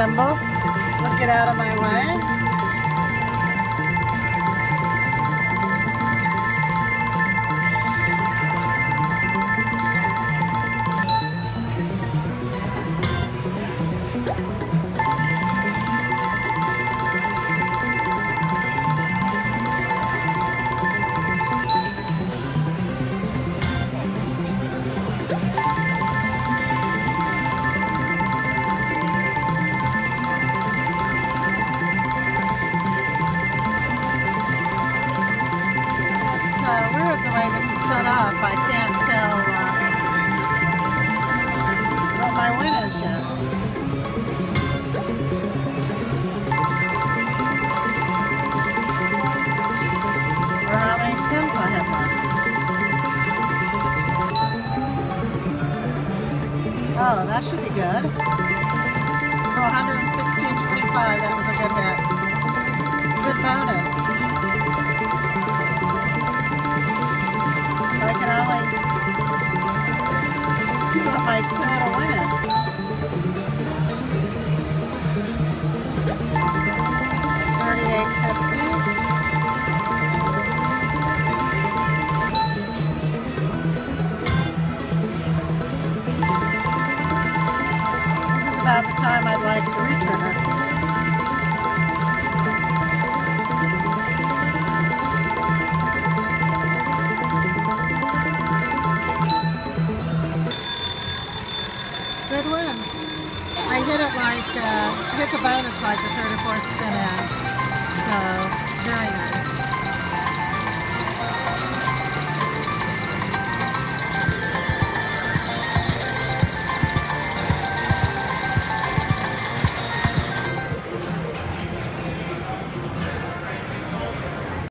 symbol. Look it out of my way. Weird the way this is set up. I can't tell what my win is yet. Or how many spins I have left. Oh, that should be good. Oh, 116.25. That was a good hit. Good bonus. I can only see what my total win is. $38.50. This is about the time I'd like to return it. Good win. I hit it like, hit the bonus like the third or fourth spin in.